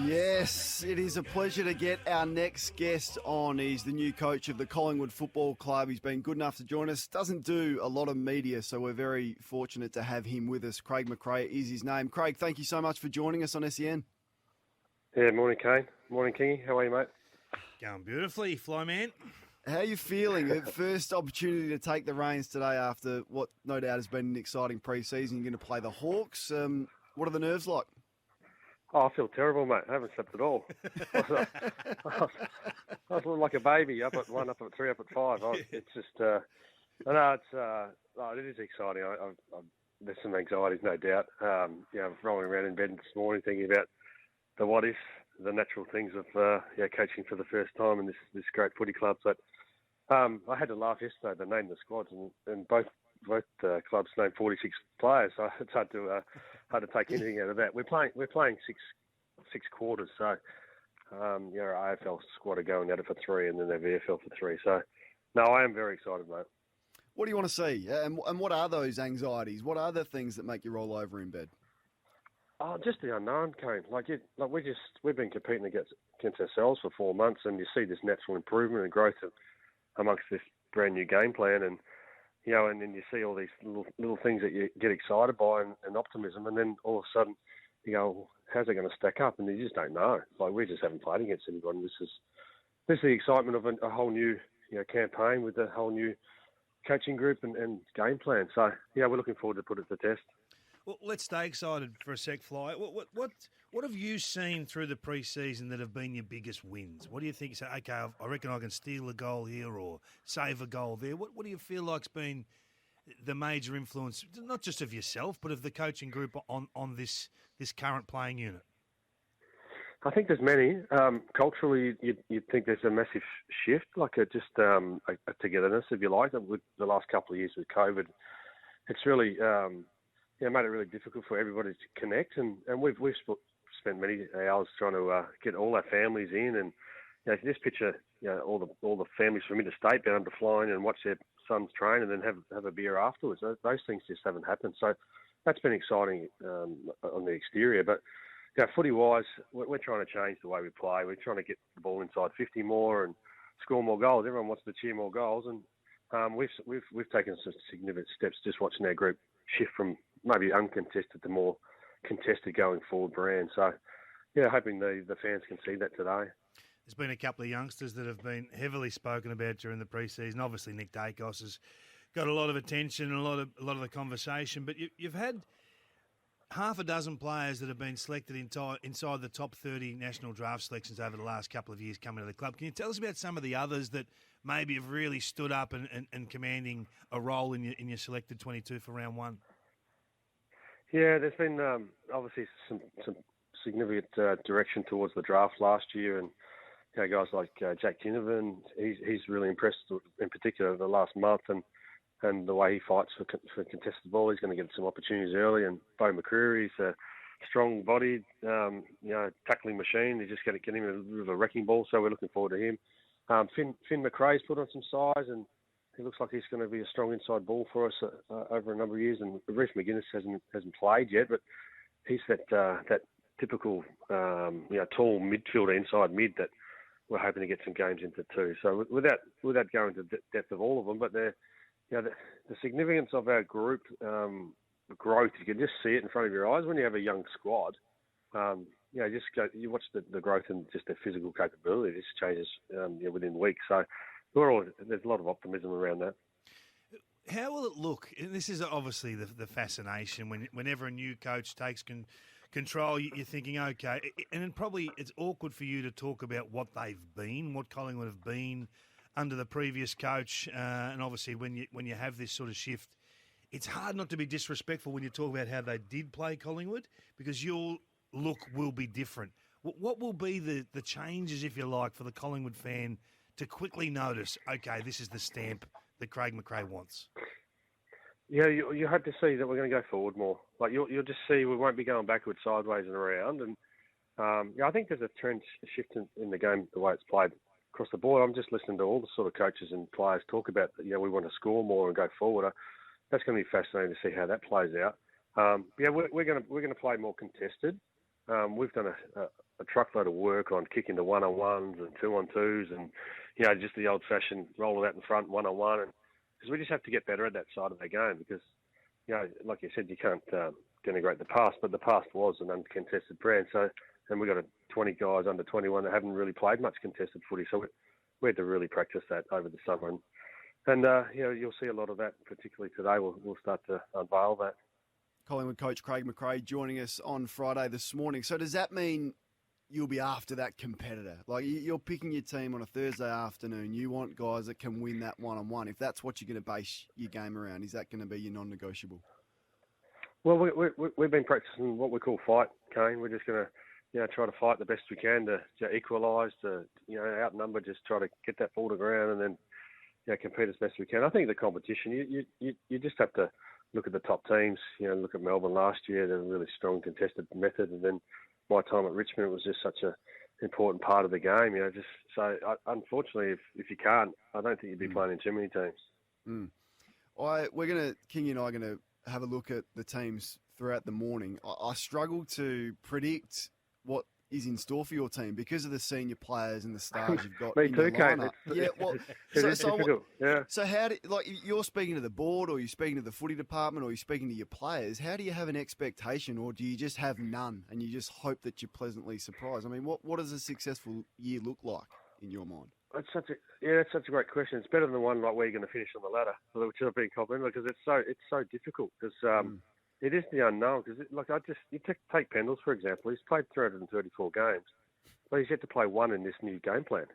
Yes, it is a pleasure to get our next guest on. He's the new coach of the Collingwood Football Club. He's been good enough to join us. Doesn't do a lot of media, so we're very fortunate to have him with us. Craig McRae is his name. Craig, thank you so much for joining us on SEN. Yeah, morning, Kane. Morning, Kingy. How are you, mate? Going beautifully, fly man. How are you feeling? First opportunity to take the reins today after what no doubt has been an exciting pre-season. You're going to play the Hawks. What are the nerves like? Oh, I feel terrible, mate. I haven't slept at all. I was like a baby, up at 1, up at 3, up at 5. It's just, it is exciting. There's some anxieties, no doubt. Rolling around in bed this morning thinking about the what if, the natural things of coaching for the first time in this great footy club. But I had to laugh yesterday. They named the squads, and both clubs named 46 players. So it's hard to take anything out of that. We're playing six quarters. So our AFL squad are going at it for 3, and then their VFL for 3. So no, I am very excited, mate. What do you want to see? And what are those anxieties? What are the things that make you roll over in bed? Oh, just the unknown, Kane. We've been competing against ourselves for 4 months, and you see this natural improvement and growth amongst this brand new game plan, and then you see all these little things that you get excited by and optimism, and then all of a sudden you go, how's it going to stack up? And you just don't know. We just haven't played against anyone. This is the excitement of a whole new campaign with a whole new coaching group and game plan. So we're looking forward to put it to the test. Well, let's stay excited for a sec, Fly. What have you seen through the pre-season that have been your biggest wins? What do you think? You say, okay, I reckon I can steal a goal here or save a goal there. What do you feel like's been the major influence, not just of yourself, but of the coaching group on this current playing unit? I think there's many. Culturally, you'd think there's a massive shift, like a togetherness, if you like. With the last couple of years with COVID, it's really made it really difficult for everybody to connect, and we've spent many hours trying to get all our families in, and you just picture all the families from interstate being able to fly in and watch their sons train, and then have a beer afterwards. Those things just haven't happened. So that's been exciting on the exterior, but footy-wise, we're trying to change the way we play. We're trying to get the ball inside 50 more and score more goals. Everyone wants to cheer more goals, and we've taken some significant steps just watching our group shift from maybe uncontested to more contested going forward brand. So, hoping the fans can see that today. There's been a couple of youngsters that have been heavily spoken about during the pre-season. Obviously, Nick Dacos has got a lot of attention and a lot of the conversation. But you've had half a dozen players that have been selected inside the top 30 national draft selections over the last couple of years coming to the club. Can you tell us about some of the others that maybe have really stood up and commanding a role in your selected 22 for round 1? Yeah, there's been obviously some significant direction towards the draft last year, and guys like Jack Ginnivan, he's really impressed in particular the last month, and the way he fights for contested ball. He's going to get some opportunities early, and Bo McRae, he's a strong-bodied, tackling machine. You just got to get him a bit of a wrecking ball, so we're looking forward to him. Finn McRae's put on some size, and he looks like he's going to be a strong inside ball for us over a number of years. And Reece McGuinness hasn't played yet, but he's that typical tall midfielder, inside mid that we're hoping to get some games into too. So without going to the depth of all of them, but the significance of our group growth, you can just see it in front of your eyes when you have a young squad. You watch the growth and just their physical capability. This changes within weeks. So there's a lot of optimism around that. How will it look? And this is obviously the fascination whenever a new coach takes control. You're thinking, okay, and then probably it's awkward for you to talk about what they've been, what Collingwood have been under the previous coach, and obviously when you have this sort of shift, it's hard not to be disrespectful when you talk about how they did play Collingwood, because your look will be different. What will be the changes, if you like, for the Collingwood fan to quickly notice, okay, this is the stamp that Craig McRae wants? Yeah, you hope to see that we're going to go forward more. Like you'll just see we won't be going backwards, sideways and around. And I think there's a trend shift in the game, the way it's played across the board. I'm just listening to all the sort of coaches and players talk about, we want to score more and go forward. That's going to be fascinating to see how that plays out. We're going to play more contested. We've done a truckload of work on kicking the one-on-ones and two-on-twos and, just the old-fashioned roll it out in front, one-on-one. And because we just have to get better at that side of the game because, like you said, you can't denigrate the past, but the past was an uncontested brand. So, and we've got 20 guys under 21 that haven't really played much contested footy. So we had to really practice that over the summer. And you'll see a lot of that, particularly today. We'll start to unveil that. Collingwood coach Craig McRae joining us on Friday this morning. So does that mean you'll be after that competitor? Like you're picking your team on a Thursday afternoon. You want guys that can win that one-on-one. If that's what you're going to base your game around, is that going to be your non-negotiable? Well, we've been practicing what we call fight, Kane. We're just going to try to fight the best we can to equalise, to outnumber, just try to get that ball to ground and then compete as best we can. I think the competition, you just have to look at the top teams. Look at Melbourne last year; they're a really strong contested method, and then my time at Richmond was just such a important part of the game. Unfortunately, if you can't, I don't think you'd be playing in too many teams. Kingy and I are going to have a look at the teams throughout the morning. I struggle to predict what is in store for your team because of the senior players and the stars you've got. Me in too, your Kate. lineup. Yeah, well, it's difficult. So how do you're speaking to the board, or you're speaking to the footy department, or you're speaking to your players? How do you have an expectation, or do you just have none and you just hope that you're pleasantly surprised? I mean, what does a successful year look like in your mind? That's such a great question. It's better than the one like where you're going to finish on the ladder, which I've been complimented because it's so difficult because it is the unknown. Because you take Pendles for example. He's played 334 games, but he's yet to play one in this new game plan.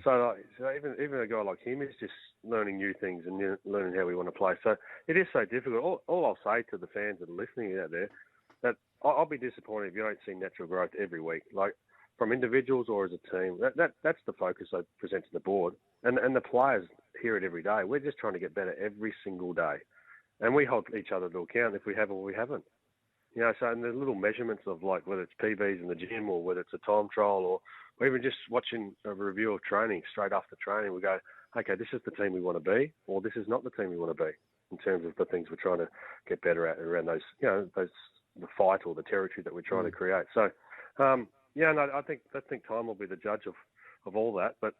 So even a guy like him is just learning new things and learning how we want to play. So it is so difficult. All I'll say to the fans that are listening out there, that I'll be disappointed if you don't see natural growth every week, like from individuals or as a team. That's the focus I present to the board. And the players hear it every day. We're just trying to get better every single day. And we hold each other to account if we have or we haven't. And the little measurements of like whether it's PBs in the gym or whether it's a time trial or even just watching a review of training straight after training, we go, okay, this is the team we want to be, or this is not the team we want to be in terms of the things we're trying to get better at around those, the fight or the territory that we're trying to create. So, I think time will be the judge of all that. But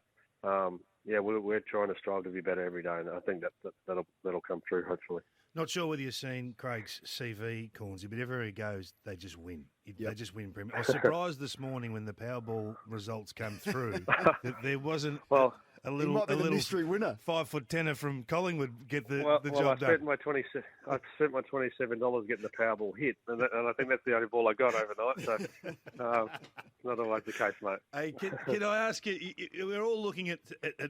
we're trying to strive to be better every day, and I think that'll come through hopefully. Not sure whether you've seen Craig's CV, Cornsey, but everywhere he goes, they just win. They just win. I was surprised this morning when the Powerball results come through that there wasn't a little mystery winner, 5'10" from Collingwood get the job done. I spent my $27 getting the Powerball hit, and I think that's the only ball I got overnight. So not always the case, mate. Hey, can I ask you? We're all looking at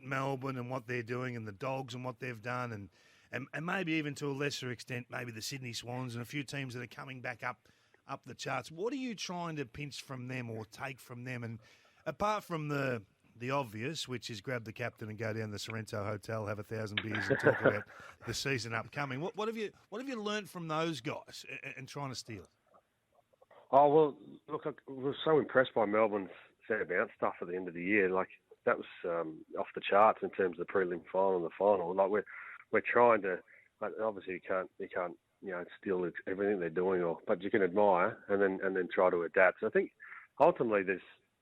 Melbourne and what they're doing, and the Dogs and what they've done, and maybe even to a lesser extent, maybe the Sydney Swans and a few teams that are coming back up the charts. What are you trying to pinch from them or take from them? And apart from the obvious, which is grab the captain and go down the Sorrento Hotel, have 1,000 beers and talk about the season upcoming, what have you learned from those guys and trying to steal? Oh, well, look, I was so impressed by Melbourne's set-about stuff at the end of the year. Like, that was off the charts in terms of the prelim final and the final. Like, we're trying to, obviously you can't steal everything they're doing, but you can admire and then try to adapt. So I think ultimately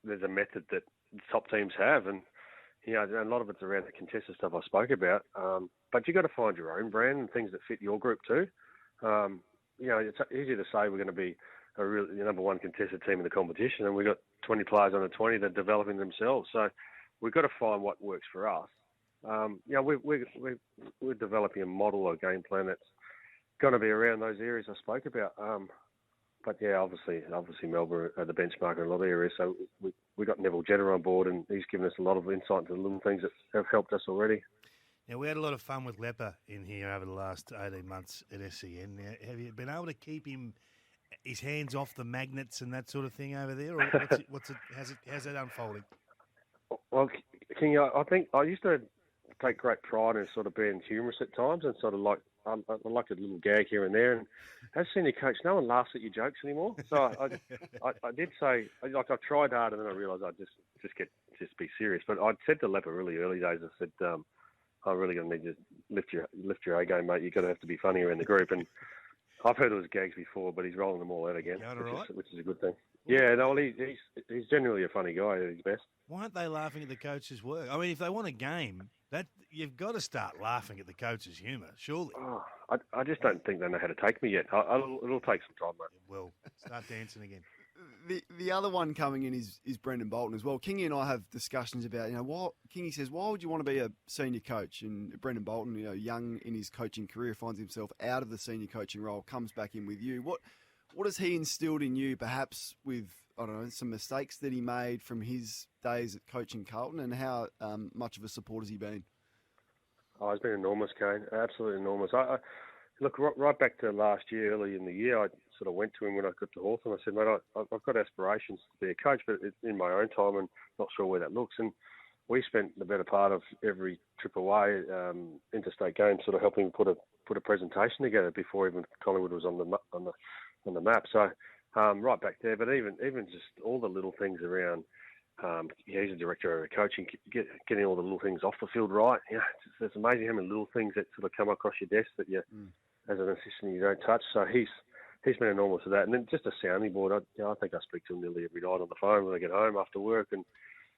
there's a method that top teams have, and a lot of it's around the contested stuff I spoke about. But you got to find your own brand and things that fit your group too. It's easy to say we're going to be a real number one contested team in the competition, and we've got 20 players under 20 that are developing themselves. So we've got to find what works for us. We're developing a model or game plan that's going to be around those areas I spoke about. But obviously Melbourne are the benchmark in a lot of areas. So we got Neville Jenner on board, and he's given us a lot of insight into the little things that have helped us already. Now, we had a lot of fun with Leper in here over the last 18 months at SEN. Now, have you been able to keep his hands off the magnets and that sort of thing over there, or how's that unfolding? Well, King, I think I used to take great pride in sort of being humorous at times, and sort of like I like a little gag here and there. And as senior coach, no one laughs at your jokes anymore. So I did say, like, I tried hard, and then I realised I'd just be serious. But I'd said to Leper really early days, I said, I'm really going to need you to lift your A game, mate. You're going to have to be funnier in the group. And I've heard it was gags before, but he's rolling them all out again, which is a good thing. Yeah, no, well, he's generally a funny guy at his best. Why aren't they laughing at the coach's work? I mean, if they want a game, that you've got to start laughing at the coach's humour, surely. Oh, I just don't think they know how to take me yet. It'll take some time, mate. It will. Start dancing again. The other one coming in is Brendan Bolton as well. Kingy and I have discussions about, Kingy says, why would you want to be a senior coach? And Brendan Bolton, young in his coaching career, finds himself out of the senior coaching role, comes back in with you. What has he instilled in you, perhaps with, I don't know, some mistakes that he made from his days at coaching Carlton, and how much of a support has he been? Oh, he's been enormous, Kane. Absolutely enormous. I look, right back to last year, early in the year, I sort of went to him when I got to Hawthorn. I said, mate, I've got aspirations to be a coach, but it's in my own time and not sure where that looks. And we spent the better part of every trip away, interstate games, sort of helping put a presentation together before even Collingwood was on the map. So right back there, but even just all the little things around. He's a director of coaching, getting all the little things off the field right. It's amazing how many little things that sort of come across your desk that you, as an assistant, you don't touch. So he's been enormous with that. And then just a sounding board. I think I speak to him nearly every night on the phone when I get home after work and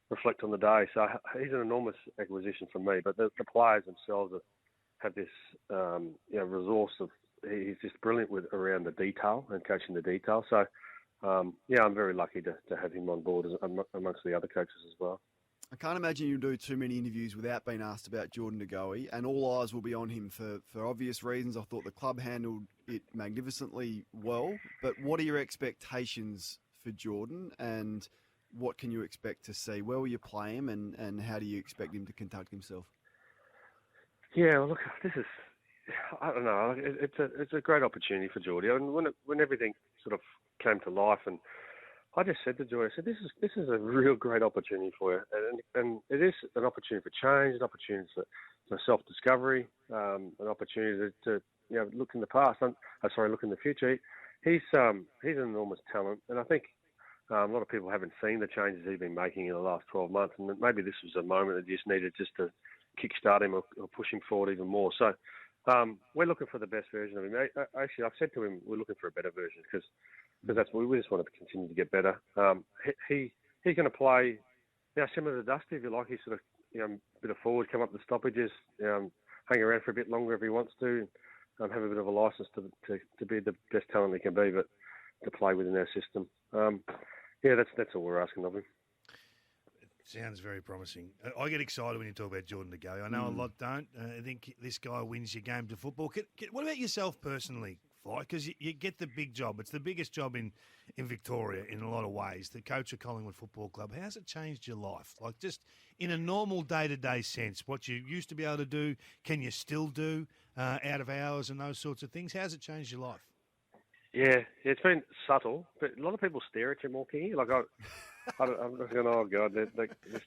reflect on the day. So he's an enormous acquisition for me. But the players themselves have this resource of. He's just brilliant around the detail and coaching the detail. So. I'm very lucky to have him on board amongst the other coaches as well. I can't imagine you do too many interviews without being asked about Jordan De Goey, and all eyes will be on him for obvious reasons. I thought the club handled it magnificently well, but what are your expectations for Jordan, and what can you expect to see? Where will you play him, and how do you expect him to conduct himself? Yeah, well, look, this is, I don't know, it's a great opportunity for Geordie. I mean, when everything sort of came to life, and I just said to Geordie, I said, this is a real great opportunity for you, and it is an opportunity for change, an opportunity for self-discovery, an opportunity to look in the past. Look in the future. He's an enormous talent, and I think a lot of people haven't seen the changes he's been making in the last 12 months, and maybe this was a moment that just needed just to kickstart him or push him forward even more. So. We're looking for the best version of him. Actually, I've said to him, we're looking for a better version because that's what we just want to continue to get better. He's going to play, similar to Dusty, if you like. He's sort of, a bit of forward, come up the stoppages, hang around for a bit longer if he wants to, have a bit of a license to be the best talent he can be, but to play within our system. That's all we're asking of him. Sounds very promising. I get excited when you talk about Jordan De Goey. I know a lot don't. I think this guy wins your games of football. What about yourself personally, Fly? Because you get the big job. It's the biggest job in Victoria in a lot of ways, the coach of Collingwood Football Club. How's it changed your life? Like just in a normal day-to-day sense, what you used to be able to do, can you still do out of hours and those sorts of things? How's it changed your life? Yeah, it's been subtle, but a lot of people stare at you more, Kingy. Like I'm just going, oh God, they're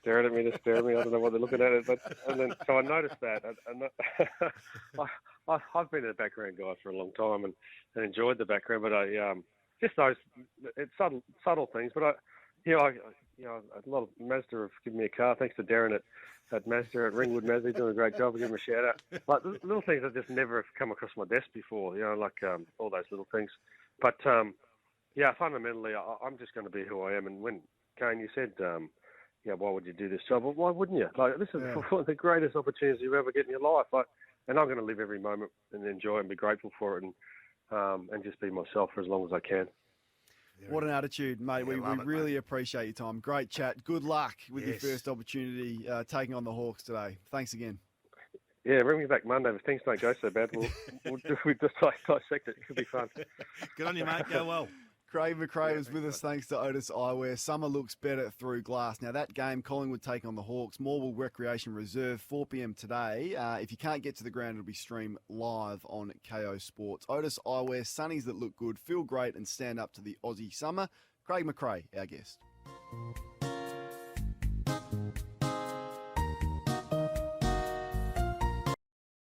staring at me. They're staring at me. I don't know what they're looking at. So I noticed that. I've been a background guy for a long time and enjoyed the background, but just those it's subtle things. But a lot of Mazda have given me a car. Thanks to Darren at Mazda at Ringwood Mazda, doing a great job. Give him a shout out. Like little things that just never have come across my desk before. All those little things. But fundamentally, I'm just going to be who I am. And when Kane, you said, why would you do this job? Well, why wouldn't you? Like, this is one of the greatest opportunities you ever get in your life. And I'm going to live every moment and enjoy it and be grateful for it and just be myself for as long as I can. What an attitude, mate. We really appreciate your time. Great chat. Good luck with your first opportunity taking on the Hawks today. Thanks again. Yeah, bring me back Monday. If things don't go so bad, we'll just dissect it. It could be fun. Good on you, mate. Go well. Craig McRae was with us thanks to Otis Eyewear. Summer looks better through glass. Now, that game, Collingwood take on the Hawks, Morwell Recreation Reserve, 4 p.m. today. If you can't get to the ground, it'll be streamed live on KO Sports. Otis Eyewear, sunnies that look good, feel great, and stand up to the Aussie summer. Craig McRae, our guest.